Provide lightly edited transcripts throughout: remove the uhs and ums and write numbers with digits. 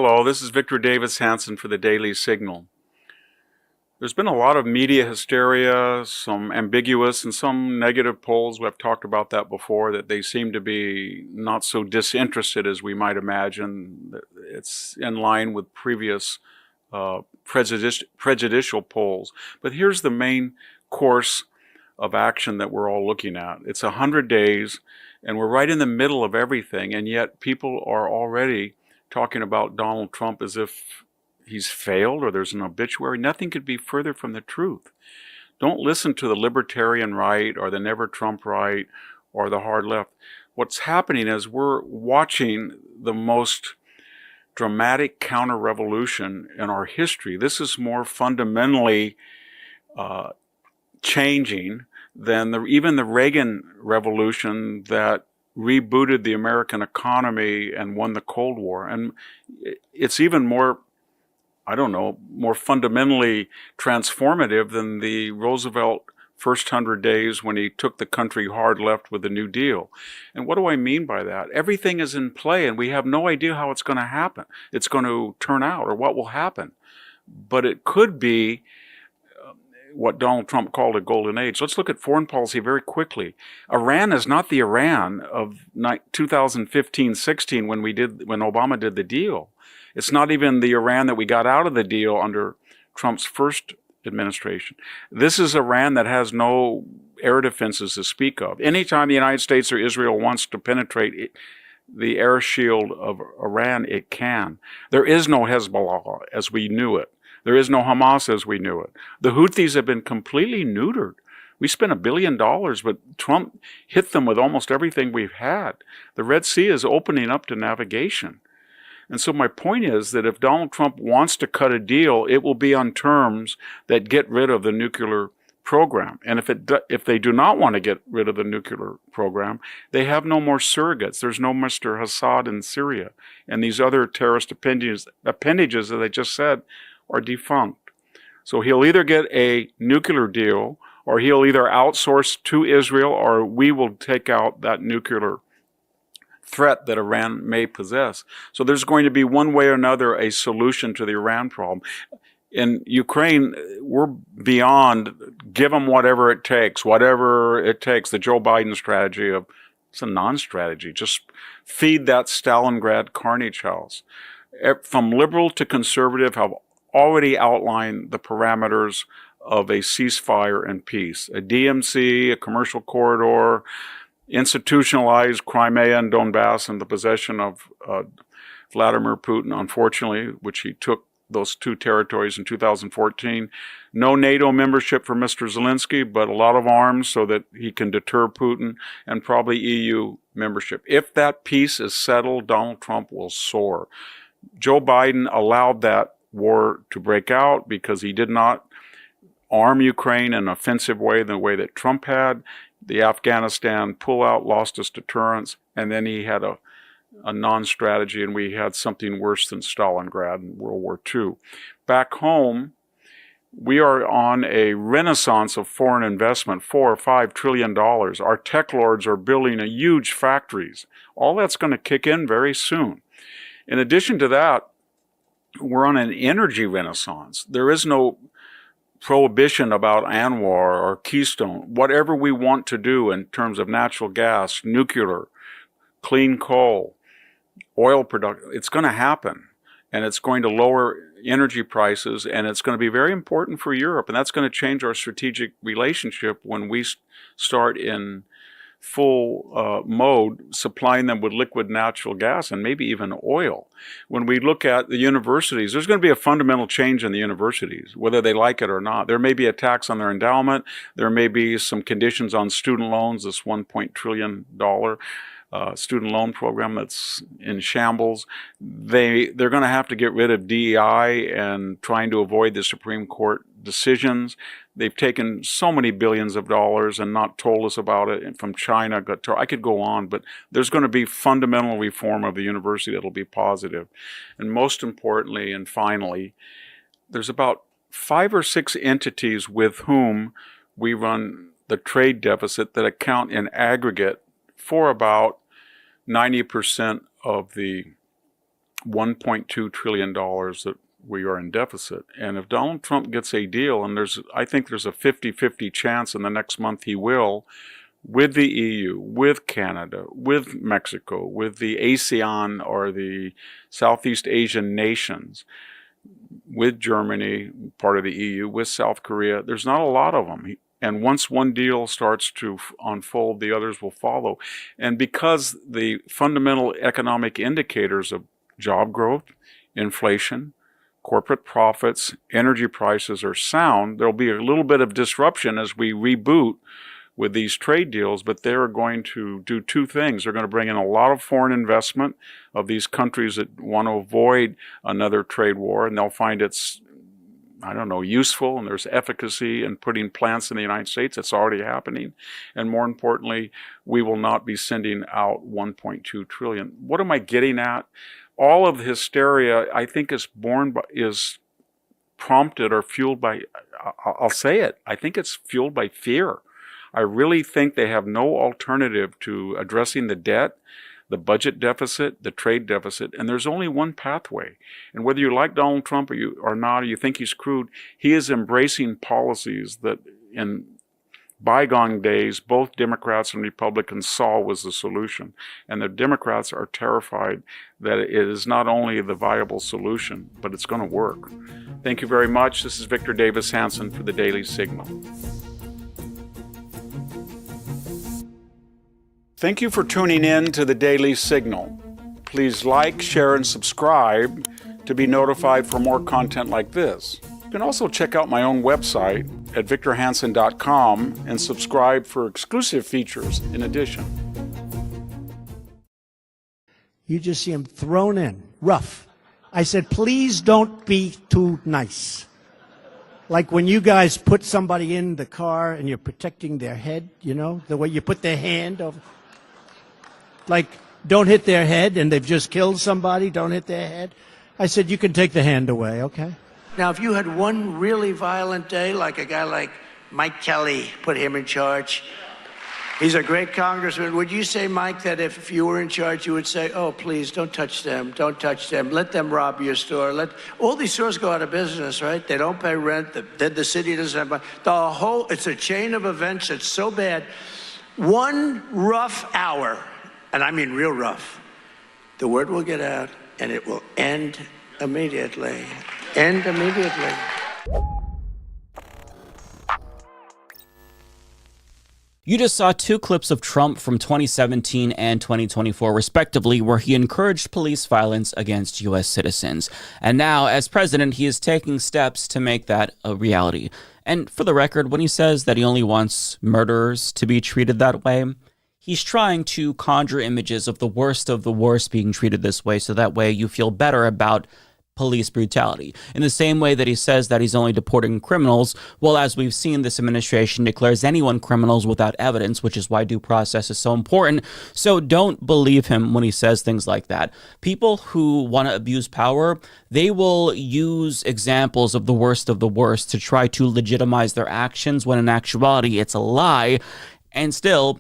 Hello, this is Victor Davis Hanson for the Daily Signal. There's been a lot of media hysteria, some ambiguous and some negative polls. We've talked about that before, that they seem to be not so disinterested as we might imagine. It's in line with previous prejudicial polls. But here's the main course of action that we're all looking at. It's 100 days, and we're right in the middle of everything, and yet people are already talking about Donald Trump as if he's failed or there's an obituary. Nothing could be further from the truth. Don't listen to the libertarian right or the never Trump right or the hard left. What's happening is we're watching the most dramatic counter-revolution in our history. This is more fundamentally changing than even the Reagan revolution that rebooted the American economy and won the Cold War. And it's even more, more fundamentally transformative than the Roosevelt first 100 days when he took the country hard left with the New Deal. And what do I mean by that? Everything is in play, and we have no idea how it's going to happen. It's going to turn out, or what will happen. But it could be what Donald Trump called a golden age. Let's look at foreign policy very quickly. Iran is not the Iran of 2015-16 when Obama did the deal. It's not even the Iran that we got out of the deal under Trump's first administration. This is Iran that has no air defenses to speak of. Anytime the United States or Israel wants to penetrate the air shield of Iran, it can. There is no Hezbollah as we knew it. There is no Hamas as we knew it. The Houthis have been completely neutered. We spent $1 billion, but Trump hit them with almost everything we've had. The Red Sea is opening up to navigation. And so my point is that if Donald Trump wants to cut a deal, it will be on terms that get rid of the nuclear program. And if they do not want to get rid of the nuclear program, they have no more surrogates. There's no Mr. Assad in Syria. And these other terrorist appendages that I just said are defunct. So he'll either get a nuclear deal, or he'll either outsource to Israel, or we will take out that nuclear threat that Iran may possess. So there's going to be one way or another a solution to the Iran problem. In Ukraine, we're beyond give them whatever it takes, the Joe Biden strategy of, it's a non-strategy. Just feed that Stalingrad carnage house. From liberal to conservative have already outlined the parameters of a ceasefire and peace. A DMC, a commercial corridor, institutionalized Crimea and Donbass in the possession of Vladimir Putin, unfortunately, which he took those two territories in 2014. No NATO membership for Mr. Zelensky, but a lot of arms so that he can deter Putin, and probably EU membership. If that peace is settled, Donald Trump will soar. Joe Biden allowed that war to break out because he did not arm Ukraine in an offensive way, the way that Trump had. The Afghanistan pullout lost us deterrence, and then he had a non-strategy, and we had something worse than Stalingrad in World War II. Back home, we are on a renaissance of foreign investment, $4 or $5 trillion. Our tech lords are building huge factories. All that's going to kick in very soon. In addition to that, we're on an energy renaissance. There is no prohibition about Anwar or Keystone. Whatever we want to do in terms of natural gas, nuclear, clean coal, oil production, it's going to happen. And it's going to lower energy prices, and it's going to be very important for Europe. And that's going to change our strategic relationship when we start in full mode, supplying them with liquid natural gas and maybe even oil. When we look at the universities, there's going to be a fundamental change in the universities, whether they like it or not. There may be a tax on their endowment. There may be some conditions on student loans, this $1 trillion student loan program that's in shambles. They're going to have to get rid of DEI and trying to avoid the Supreme Court decisions. They've taken so many billions of dollars and not told us about it. And from China, I could go on, but there's going to be fundamental reform of the university that'll be positive. And most importantly, and finally, there's about 5 or 6 entities with whom we run the trade deficit that account in aggregate for about 90% of the $1.2 trillion that we are in deficit. And if Donald Trump gets a deal, and I think there's a 50-50 chance in the next month he will, with the EU, with Canada, with Mexico, with the ASEAN or the Southeast Asian nations, with Germany, part of the EU, with South Korea, there's not a lot of them. And once one deal starts to unfold, the others will follow. And because the fundamental economic indicators of job growth, inflation, corporate profits, energy prices are sound, there'll be a little bit of disruption as we reboot with these trade deals, but they're going to do two things. They're going to bring in a lot of foreign investment of these countries that want to avoid another trade war, and they'll find it's, useful, and there's efficacy in putting plants in the United States. It's already happening. And more importantly, we will not be sending out $1.2 trillion. What am I getting at? All of the hysteria, I think, is prompted or fueled by, I'll say it, I think it's fueled by fear. I really think they have no alternative to addressing the debt, the budget deficit, the trade deficit, and there's only one pathway. And whether you like Donald Trump or not, or you think he's crude, he is embracing policies that in bygone days, both Democrats and Republicans saw was the solution. And the Democrats are terrified that it is not only the viable solution, but it's going to work. Thank you very much. This is Victor Davis Hanson for the Daily Signal. Thank you for tuning in to the Daily Signal. Please like, share, and subscribe to be notified for more content like this. You can also check out my own website at victorhanson.com and subscribe for exclusive features in addition. You just see him thrown in, rough. I said, please don't be too nice. Like when you guys put somebody in the car and you're protecting their head, the way you put their hand over. Like, don't hit their head, and they've just killed somebody, don't hit their head. I said, you can take the hand away, okay? Now, if you had one really violent day, like a guy like Mike Kelly, put him in charge. He's a great congressman. Would you say, Mike, that if you were in charge, you would say, oh, please, don't touch them, let them rob your store. All these stores go out of business, right? They don't pay rent, the city doesn't have money. It's a chain of events that's so bad. One rough hour, and I mean real rough, the word will get out, and it will end immediately. End immediately. You just saw two clips of Trump from 2017 and 2024, respectively, where he encouraged police violence against U.S. citizens. And now, as president, he is taking steps to make that a reality. And for the record, when he says that he only wants murderers to be treated that way, he's trying to conjure images of the worst being treated this way, so that way you feel better about police brutality. In the same way that he says that he's only deporting criminals, well, as we've seen, this administration declares anyone criminals without evidence, which is why due process is so important. So don't believe him when he says things like that. People who want to abuse power, they will use examples of the worst to try to legitimize their actions, when in actuality it's a lie, and still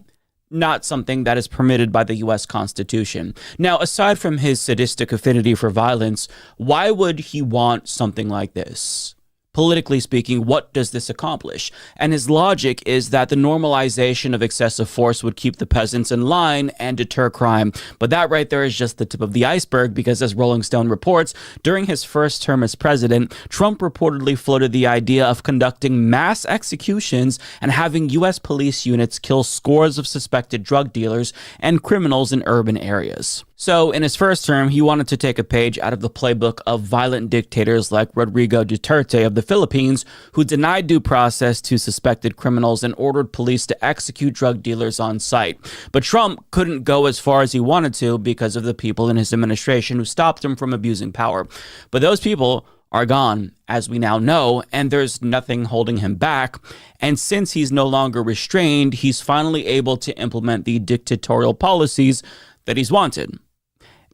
not something that is permitted by the U.S. Constitution. Now, aside from his sadistic affinity for violence, why would he want something like this? Politically speaking, what does this accomplish? And his logic is that the normalization of excessive force would keep the peasants in line and deter crime. But that right there is just the tip of the iceberg, because as Rolling Stone reports, during his first term as president, Trump reportedly floated the idea of conducting mass executions and having U.S. police units kill scores of suspected drug dealers and criminals in urban areas. So in his first term, he wanted to take a page out of the playbook of violent dictators like Rodrigo Duterte of the Philippines, who denied due process to suspected criminals and ordered police to execute drug dealers on sight. But Trump couldn't go as far as he wanted to because of the people in his administration who stopped him from abusing power. But those people are gone, as we now know, and there's nothing holding him back. And since he's no longer restrained, he's finally able to implement the dictatorial policies that he's wanted.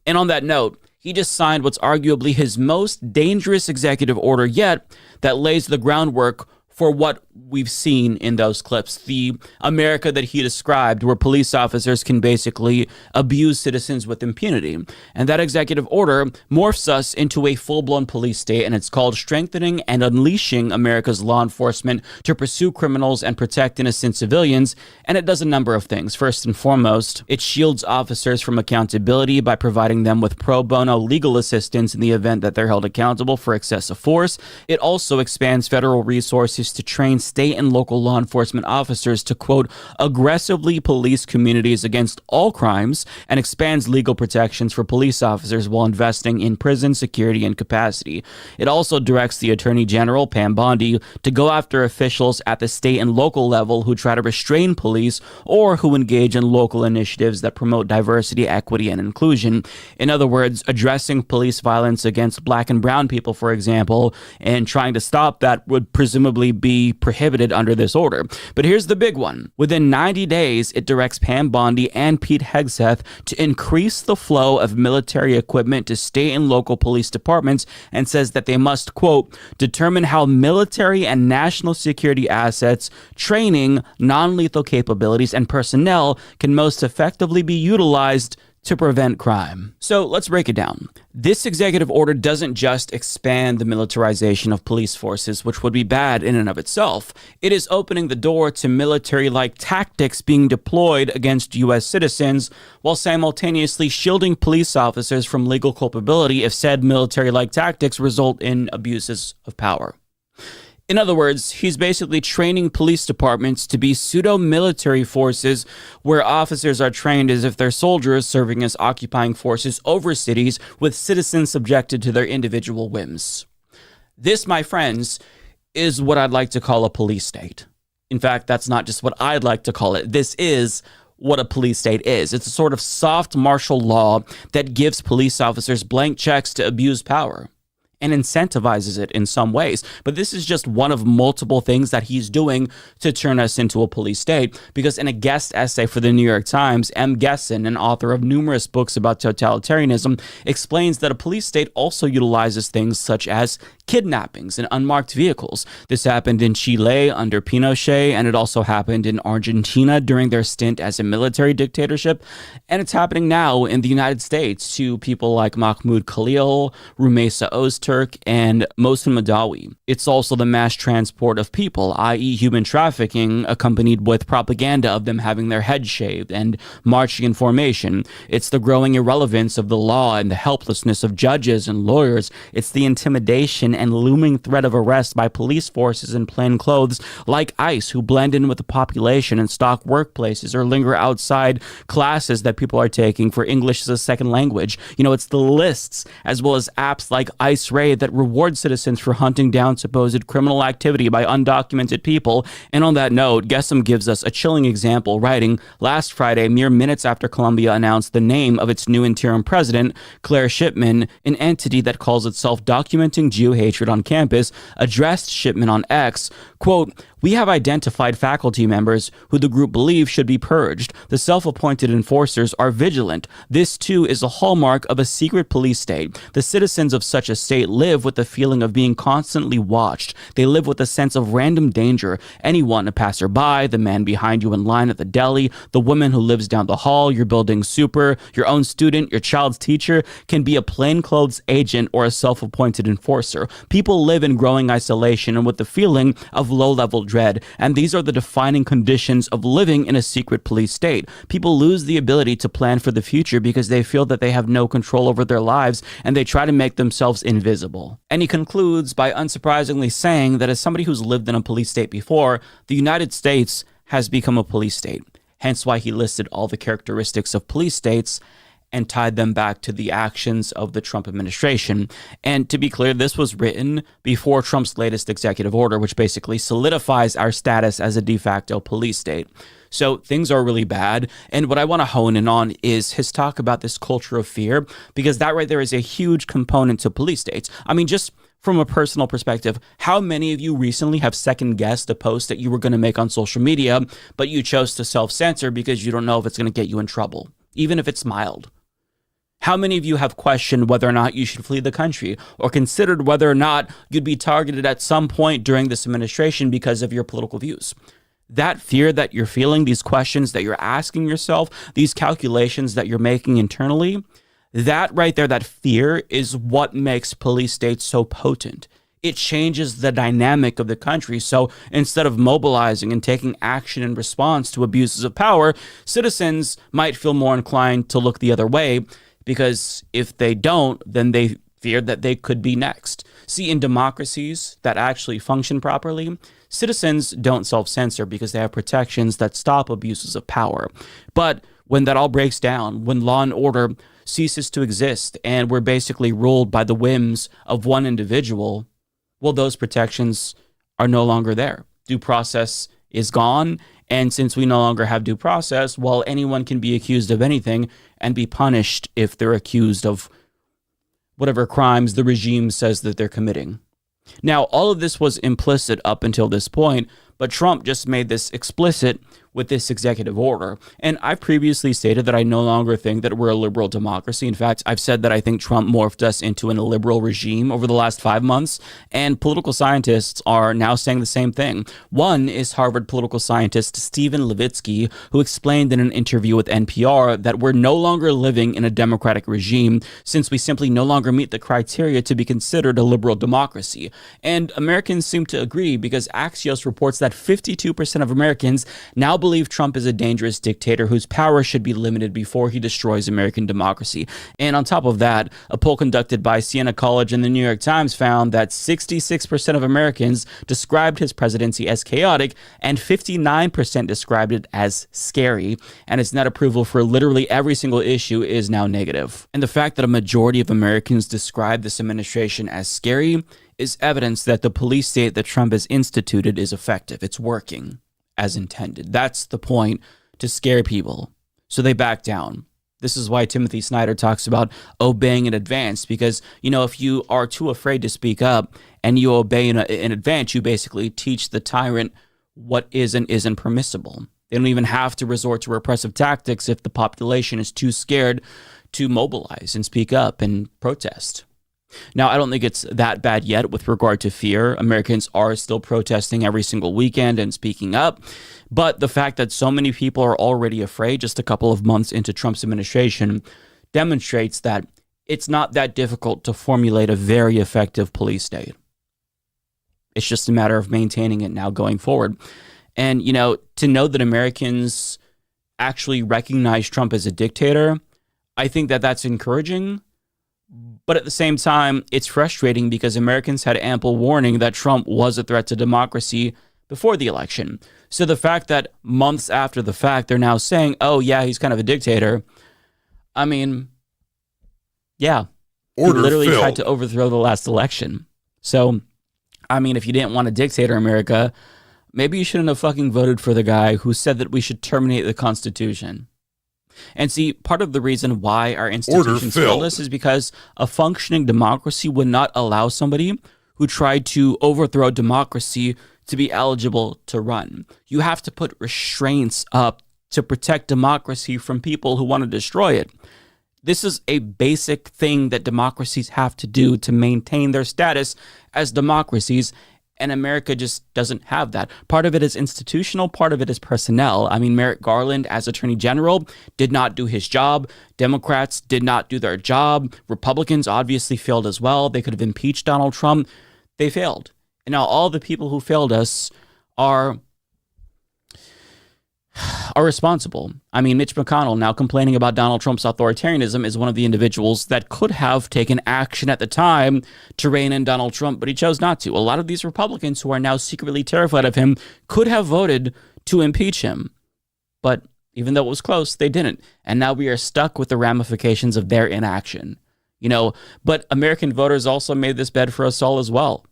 And on that note, he just signed what's arguably his most dangerous executive order yet, that lays the groundwork for what we've seen in those clips. The America that he described, where police officers can basically abuse citizens with impunity. And that executive order morphs us into a full-blown police state, and it's called Strengthening and Unleashing America's Law Enforcement to Pursue Criminals and Protect Innocent Civilians. And it does a number of things. First and foremost, it shields officers from accountability by providing them with pro bono legal assistance in the event that they're held accountable for excessive force. It also expands federal resources to train state and local law enforcement officers to, quote, aggressively police communities against all crimes, and expands legal protections for police officers while investing in prison security and capacity. It also directs the Attorney General, Pam Bondi, to go after officials at the state and local level who try to restrain police or who engage in local initiatives that promote diversity, equity, and inclusion. In other words, addressing police violence against black and brown people, for example, and trying to stop that would presumably be prohibited under this order. But here's the big one. Within 90 days, it directs Pam Bondi and Pete Hegseth to increase the flow of military equipment to state and local police departments, and says that they must, quote, determine how military and national security assets, training, non-lethal capabilities, and personnel can most effectively be utilized to prevent crime. So let's break it down. This executive order doesn't just expand the militarization of police forces, which would be bad in and of itself. It is opening the door to military-like tactics being deployed against U.S. citizens, while simultaneously shielding police officers from legal culpability if said military-like tactics result in abuses of power. In other words, he's basically training police departments to be pseudo-military forces where officers are trained as if they're soldiers serving as occupying forces over cities with citizens subjected to their individual whims. This, my friends, is what I'd like to call a police state. In fact, that's not just what I'd like to call it. This is what a police state is. It's a sort of soft martial law that gives police officers blank checks to abuse power and incentivizes it in some ways. But this is just one of multiple things that he's doing to turn us into a police state, because in a guest essay for the New York Times, M. Gesson, an author of numerous books about totalitarianism, explains that a police state also utilizes things such as kidnappings in unmarked vehicles. This happened in Chile under Pinochet, and it also happened in Argentina during their stint as a military dictatorship. And it's happening now in the United States to people like Mahmoud Khalil, Rumeysa Ozturk, and Mohsen Madawi. It's also the mass transport of people, i.e. human trafficking, accompanied with propaganda of them having their heads shaved and marching in formation. It's the growing irrelevance of the law and the helplessness of judges and lawyers. It's the intimidation and looming threat of arrest by police forces in plain clothes like ICE, who blend in with the population and stalk workplaces or linger outside classes that people are taking for English as a second language. You know, it's the lists as well as apps like ICE Raid that reward citizens for hunting down supposed criminal activity by undocumented people. And on that note, Gesson gives us a chilling example, writing, last Friday, mere minutes after Colombia announced the name of its new interim president, Claire Shipman, an entity that calls itself Documenting Jew Hatred on Campus, addressed Shipman on X, quote, we have identified faculty members who the group believes should be purged. The self-appointed enforcers are vigilant. This, too, is a hallmark of a secret police state. The citizens of such a state live with the feeling of being constantly watched. They live with a sense of random danger. Anyone, a passerby, the man behind you in line at the deli, the woman who lives down the hall, your building's super, your own student, your child's teacher, can be a plainclothes agent or a self-appointed enforcer. People live in growing isolation and with the feeling of low-level dread, and these are the defining conditions of living in a secret police state. People lose the ability to plan for the future because they feel that they have no control over their lives, and they try to make themselves invisible. And he concludes by unsurprisingly saying that as somebody who's lived in a police state before, the United States has become a police state. Hence why he listed all the characteristics of police states and tied them back to the actions of the Trump administration. And to be clear, this was written before Trump's latest executive order, which basically solidifies our status as a de facto police state. So things are really bad. And what I want to hone in on is his talk about this culture of fear, because that right there is a huge component to police states. I mean, just from a personal perspective, how many of you recently have second-guessed a post that you were going to make on social media, but you chose to self-censor because you don't know if it's going to get you in trouble, even if it's mild? How many of you have questioned whether or not you should flee the country, or considered whether or not you'd be targeted at some point during this administration because of your political views? That fear that you're feeling, these questions that you're asking yourself, these calculations that you're making internally, that right there, that fear is what makes police states so potent. It changes the dynamic of the country. So instead of mobilizing and taking action in response to abuses of power, citizens might feel more inclined to look the other way, because if they don't, then they fear that they could be next. See, in democracies that actually function properly, citizens don't self-censor because they have protections that stop abuses of power. But when that all breaks down, when law and order ceases to exist and we're basically ruled by the whims of one individual, well, those protections are no longer there. Due process is gone. And since we no longer have due process, well, anyone can be accused of anything and be punished if they're accused of whatever crimes the regime says that they're committing. Now, all of this was implicit up until this point, but Trump just made this explicit with this executive order. And I've previously stated that I no longer think that we're a liberal democracy. In fact, I've said that I think Trump morphed us into an illiberal regime over the last 5 months, and political scientists are now saying the same thing. One is Harvard political scientist Stephen Levitsky, who explained in an interview with NPR that we're no longer living in a democratic regime since we simply no longer meet the criteria to be considered a liberal democracy. And Americans seem to agree, because Axios reports that 52% of Americans now believe Trump is a dangerous dictator whose power should be limited before he destroys American democracy. And on top of that, a poll conducted by Siena College and the New York Times found that 66% of Americans described his presidency as chaotic, and 59% described it as scary, and his net approval for literally every single issue is now negative. And the fact that a majority of Americans describe this administration as scary is evidence that the police state that Trump has instituted is effective. It's working as intended. That's the point, to scare people. So they back down. This is why Timothy Snyder talks about obeying in advance, because, you know, if you are too afraid to speak up and you obey in advance, you basically teach the tyrant what is and isn't permissible. They don't even have to resort to repressive tactics if the population is too scared to mobilize and speak up and protest. Now, I don't think it's that bad yet with regard to fear. Americans are still protesting every single weekend and speaking up. But the fact that so many people are already afraid just a couple of months into Trump's administration demonstrates that it's not that difficult to formulate a very effective police state. It's just a matter of maintaining it now going forward. And, you know, to know that Americans actually recognize Trump as a dictator, I think that that's encouraging. But at the same time, it's frustrating because Americans had ample warning that Trump was a threat to democracy before the election. So the fact that months after the fact, they're now saying, oh, yeah, he's kind of a dictator. I mean, yeah, Order he literally filled. tried to overthrow the last election. So, I mean, if you didn't want a dictator, America, maybe you shouldn't have fucking voted for the guy who said that we should terminate the Constitution. And see, part of the reason why our institutions failed us is because a functioning democracy would not allow somebody who tried to overthrow democracy to be eligible to run. You have to put restraints up to protect democracy from people who want to destroy it. This is a basic thing that democracies have to do to maintain their status as democracies. And America just doesn't have that. Part of it is institutional, part of it is personnel. I mean, Merrick Garland, as Attorney General, did not do his job. Democrats did not do their job. Republicans obviously failed as well. They could have impeached Donald Trump. They failed. And now all the people who failed us are responsible. I mean, Mitch McConnell, now complaining about Donald Trump's authoritarianism, is one of the individuals that could have taken action at the time to rein in Donald Trump, but he chose not to. A lot of these Republicans who are now secretly terrified of him could have voted to impeach him, but even though it was close, they didn't. And now we are stuck with the ramifications of their inaction. You know, but American voters also made this bed for us all as well,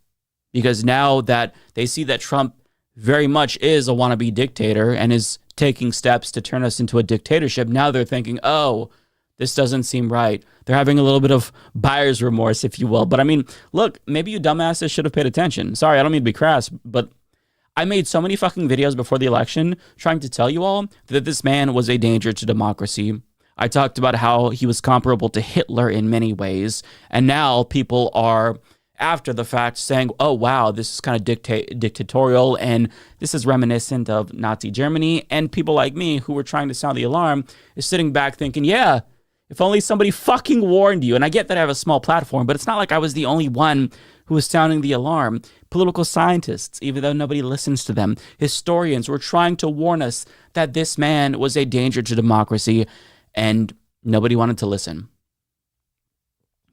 because now that they see that Trump very much is a wannabe dictator and is taking steps to turn us into a dictatorship, now they're thinking, oh, this doesn't seem right. They're having a little bit of buyer's remorse, if you will. But I mean, look, maybe you dumbasses should have paid attention. Sorry, I don't mean to be crass, but I made so many fucking videos before the election trying to tell you all that this man was a danger to democracy. I talked about how he was comparable to Hitler in many ways. And now people are, after the fact, saying, oh, wow, this is kind of dictatorial and this is reminiscent of Nazi Germany. And people like me who were trying to sound the alarm is sitting back thinking, yeah, if only somebody fucking warned you. And I get that I have a small platform, but it's not like I was the only one who was sounding the alarm. Political scientists, even though nobody listens to them, historians were trying to warn us that this man was a danger to democracy, and nobody wanted to listen.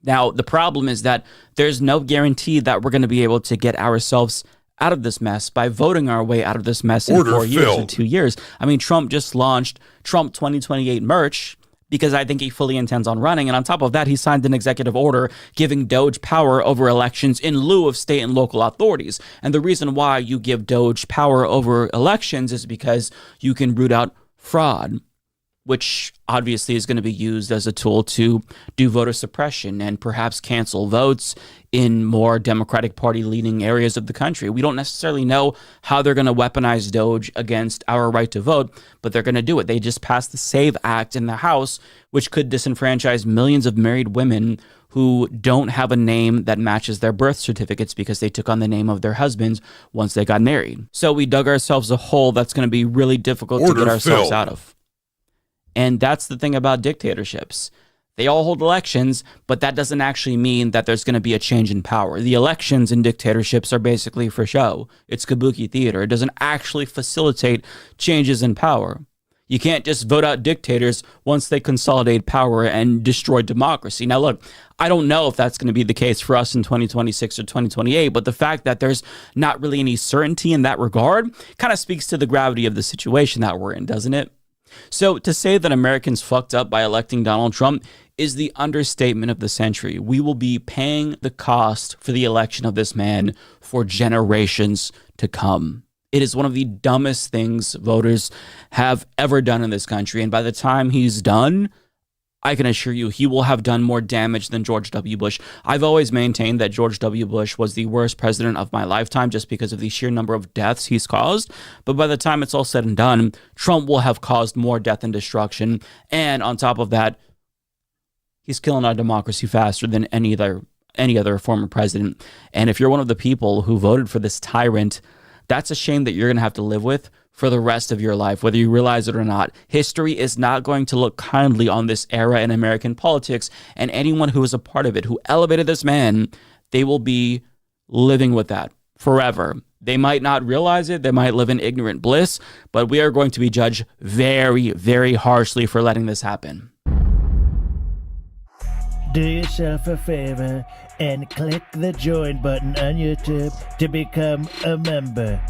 Now, the problem is that there's no guarantee that we're going to be able to get ourselves out of this mess by voting our way out of this mess in 4 years or 2 years. I mean, Trump just launched Trump 2028 merch, because I think he fully intends on running. And on top of that, he signed an executive order giving Doge power over elections in lieu of state and local authorities. And the reason why you give Doge power over elections is because you can root out fraud, which obviously is going to be used as a tool to do voter suppression and perhaps cancel votes in more Democratic Party leaning areas of the country. We don't necessarily know how they're going to weaponize Doge against our right to vote, but they're going to do it. They just passed the SAVE Act in the House, which could disenfranchise millions of married women who don't have a name that matches their birth certificates because they took on the name of their husbands once they got married. So we dug ourselves a hole that's going to be really difficult to get ourselves out of. And that's the thing about dictatorships. They all hold elections, but that doesn't actually mean that there's going to be a change in power. The elections in dictatorships are basically for show. It's kabuki theater. It doesn't actually facilitate changes in power. You can't just vote out dictators once they consolidate power and destroy democracy. Now, look, I don't know if that's going to be the case for us in 2026 or 2028, but the fact that there's not really any certainty in that regard kind of speaks to the gravity of the situation that we're in, doesn't it? So to say that Americans fucked up by electing Donald Trump is the understatement of the century. We will be paying the cost for the election of this man for generations to come. It is one of the dumbest things voters have ever done in this country. And by the time he's done, I can assure you he will have done more damage than George W. Bush. I've always maintained that George W. Bush was the worst president of my lifetime just because of the sheer number of deaths he's caused. But by the time it's all said and done, Trump will have caused more death and destruction. And on top of that, he's killing our democracy faster than any other former president. And if you're one of the people who voted for this tyrant, that's a shame that you're going to have to live with for the rest of your life, whether you realize it or not. History is not going to look kindly on this era in American politics, and anyone who is a part of it, who elevated this man, they will be living with that forever. They might not realize it, they might live in ignorant bliss, but we are going to be judged very, very harshly for letting this happen. Do yourself a favor and click the join button on YouTube to become a member.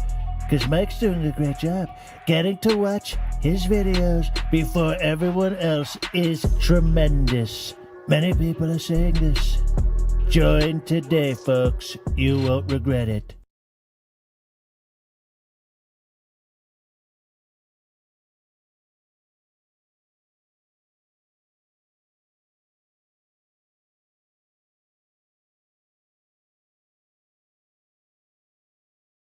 Because Mike's doing a great job getting to watch his videos before everyone else is tremendous. Many people are saying this. Join today, folks. You won't regret it.